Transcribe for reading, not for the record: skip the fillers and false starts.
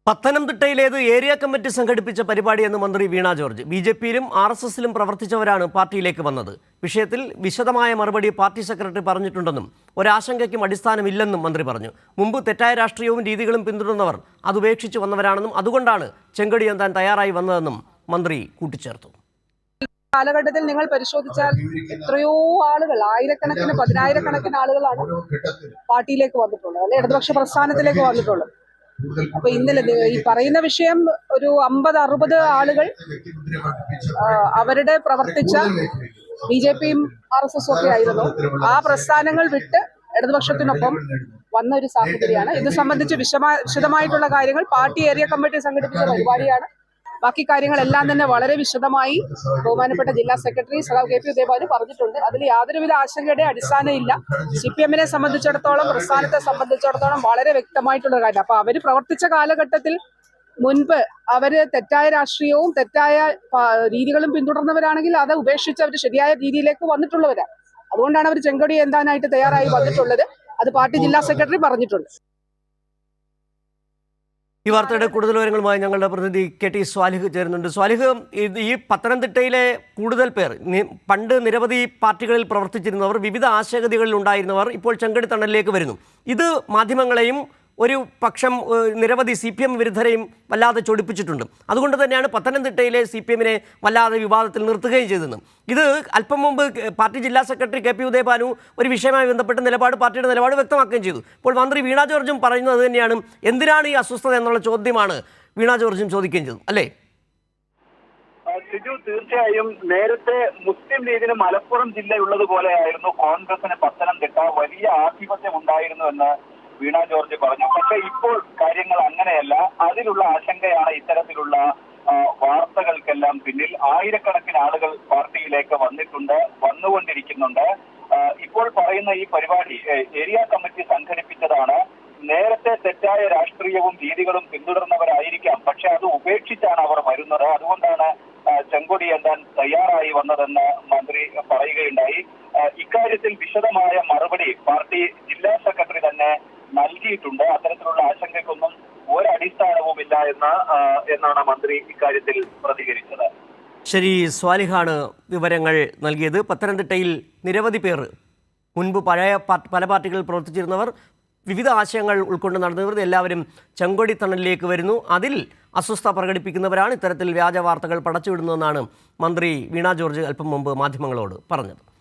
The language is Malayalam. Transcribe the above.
പത്തനംതിട്ടയിലേത് ഏരിയ കമ്മിറ്റി സംഘടിപ്പിച്ച പരിപാടിയെന്ന് മന്ത്രി വീണ ജോർജ്. ബി.ജെ.പിയിലും ആർ.എസ്.എസിലും പ്രവർത്തിച്ചവരാണ് പാർട്ടിയിലേക്ക് വന്നത്. വിഷയത്തിൽ വിശദമായ മറുപടി പാർട്ടി സെക്രട്ടറി പറഞ്ഞിട്ടുണ്ടെന്നും ഒരാശങ്കയ്ക്കും അടിസ്ഥാനമില്ലെന്നും മന്ത്രി പറഞ്ഞു. മുമ്പ് തെറ്റായ രാഷ്ട്രീയവും രീതികളും പിന്തുടർന്നവർ അതുപേക്ഷിച്ച് വന്നവരാണെന്നും അതുകൊണ്ടാണ് ചെങ്കടിയെന്താൻ തയ്യാറായി വന്നതെന്നും മന്ത്രി കൂട്ടിച്ചേർത്തു. കാലഘട്ടത്തിൽ നിങ്ങൾ പരിശോധിച്ചാൽ എത്രയോ ആളുകൾ, ആയിരക്കണക്കിന് പതിനായിരക്കണക്കിന് ആളുകളാണ് പാർട്ടിയിലേക്ക് വന്നിട്ടുള്ളത്, അല്ലെ ഇടതുപക്ഷ പ്രസ്ഥാനത്തിലേക്ക് വന്നിട്ടുള്ളത്. അപ്പൊ ഇന്നലെ ഈ പറയുന്ന വിഷയം ഒരു 50-60 ആളുകൾ അവരുടെ പ്രവർത്തിച്ച ബി.ജെ.പിയും ആർ.എസ്.എസും ഒക്കെ ആയിരുന്നു. ആ പ്രസ്ഥാനങ്ങൾ വിട്ട് ഇടതുപക്ഷത്തിനൊപ്പം വന്ന ഒരു സാഹചര്യമാണ്. ഇത് സംബന്ധിച്ച് വിശദമായിട്ടുള്ള കാര്യങ്ങൾ പാർട്ടി ഏരിയ കമ്മിറ്റി സംഘടിപ്പിച്ച പരിപാടിയാണ്. ബാക്കി കാര്യങ്ങളെല്ലാം തന്നെ വളരെ വിശദമായി ബഹുമാനപ്പെട്ട ജില്ലാ സെക്രട്ടറി സഖാവ് കെ.പി. ഉദയഭാനു പറഞ്ഞിട്ടുണ്ട്. അതിൽ യാതൊരുവിധ ആശങ്കയുടെ അടിസ്ഥാനമില്ല. CPM-നെ സംബന്ധിച്ചിടത്തോളം, പ്രസ്ഥാനത്തെ സംബന്ധിച്ചിടത്തോളം വളരെ വ്യക്തമായിട്ടുള്ള കാര്യം. അപ്പൊ അവര് പ്രവർത്തിച്ച കാലഘട്ടത്തിൽ മുൻപ് അവര് തെറ്റായ രാഷ്ട്രീയവും തെറ്റായ രീതികളും പിന്തുടർന്നവരാണെങ്കിൽ അത് ഉപേക്ഷിച്ച് അവർ ശരിയായ രീതിയിലേക്ക് വന്നിട്ടുള്ളവരാണ്. അതുകൊണ്ടാണ് അവർ ചെങ്കൊടി എന്താനായിട്ട് തയ്യാറായി വന്നിട്ടുള്ളത്. അത് പാർട്ടി ജില്ലാ സെക്രട്ടറി പറഞ്ഞിട്ടുണ്ട്. ഈ വാർത്തയുടെ കൂടുതൽ വിവരങ്ങളുമായി ഞങ്ങളുടെ പ്രതിനിധി KT സ്വാലിഹ് ചേരുന്നുണ്ട്. സ്വാലിഹ്, ഈ പത്തനംതിട്ടയിലെ കൂടുതൽ പേർ പണ്ട് നിരവധി പാർട്ടികളിൽ പ്രവർത്തിച്ചിരുന്നവർ, വിവിധ ആശയഗതികളിൽ ഉണ്ടായിരുന്നവർ ഇപ്പോൾ ചെങ്കടി തണലിലേക്ക് വരുന്നു. ഇത് മാധ്യമങ്ങളെയും ഒരു പക്ഷം നിരവധി CPM വിരുദ്ധരെയും വല്ലാതെ ചൊടിപ്പിച്ചിട്ടുണ്ട്. അതുകൊണ്ട് തന്നെയാണ് പത്തനംതിട്ടയിലെ CPM-നെ വല്ലാതെ വിവാദത്തിൽ നിർത്തുകയും ചെയ്തത്. ഇത് അല്പം മുമ്പ് പാർട്ടി ജില്ലാ സെക്രട്ടറി കെ.പി. ഉദയഭാനു ഒരു വിഷയവുമായി ബന്ധപ്പെട്ട് പാർട്ടിയുടെ നിലപാട് വ്യക്തമാക്കുകയും ചെയ്തു. ഇപ്പോൾ മന്ത്രി വീണ ജോർജും പറയുന്നത് തന്നെയാണ്. എന്തിനാണ് ഈ അസ്വസ്ഥത എന്നുള്ള ചോദ്യമാണ് വീണ ജോർജും ചോദിക്കുകയും ചെയ്തത്, അല്ലേ? ഷിജു, തീർച്ചയായും നേരത്തെ മുസ്ലിം ലീഗിന് മലപ്പുറം ജില്ലയുള്ളതുപോലെയായിരുന്നു കോൺഗ്രസിന് പത്തനംതിട്ട. വലിയ ആധിപത്യം ഉണ്ടായിരുന്നു എന്ന് വീണ ജോർജ് പറഞ്ഞു. പക്ഷെ ഇപ്പോൾ കാര്യങ്ങൾ അങ്ങനെയല്ല. അതിലുള്ള ആശങ്കയാണ് ഇത്തരത്തിലുള്ള വാർത്തകൾക്കെല്ലാം പിന്നിൽ. ആയിരക്കണക്കിന് ആളുകൾ പാർട്ടിയിലേക്ക് വന്നുകൊണ്ടിരിക്കുന്നുണ്ട്. ഇപ്പോൾ പറയുന്ന ഈ പരിപാടി ഏരിയ കമ്മിറ്റി സംഘടിപ്പിച്ചതാണ്. നേരത്തെ തെറ്റായ രാഷ്ട്രീയവും രീതികളും പിന്തുടർന്നവരായിരിക്കാം, പക്ഷെ അത് ഉപേക്ഷിച്ചാണ് അവർ വരുന്നത്. അതുകൊണ്ടാണ് ചെങ്കൊടി എന്താൻ തയ്യാറായി വന്നതെന്ന് മന്ത്രി പറയുകയുണ്ടായി. ഇക്കാര്യത്തിൽ വിശദമായ മറുപടി പാർട്ടി ജില്ലാ സെക്രട്ടറി തന്നെ നൽകിയിട്ടുണ്ട്. അത്തരത്തിലുള്ള ആശങ്കയ്ക്കൊന്നും ഒരടിസ്ഥാനവുമില്ല എന്നാണ് മന്ത്രി ഇക്കാര്യത്തിൽ പ്രതികരിച്ചത്. ശരി, സ്വാലിഹാണ് വിവരങ്ങൾ നൽകിയത്. പത്തനംതിട്ടയിൽ നിരവധി പേർ, മുൻപ് പല പാർട്ടികളിൽ പ്രവർത്തിച്ചിരുന്നവർ, വിവിധ ആശയങ്ങൾ ഉൾക്കൊണ്ട് നടന്നവർ എല്ലാവരും ചെങ്കൊടി തണലിലേക്ക് വരുന്നു. അതിൽ അസ്വസ്ഥത പ്രകടിപ്പിക്കുന്നവരാണ് ഇത്തരത്തിൽ വ്യാജ വാർത്തകൾ പടച്ചുവിടുന്നതെന്നാണ് മന്ത്രി വീണ ജോർജ് അല്പം മുമ്പ് മാധ്യമങ്ങളോട് പറഞ്ഞത്.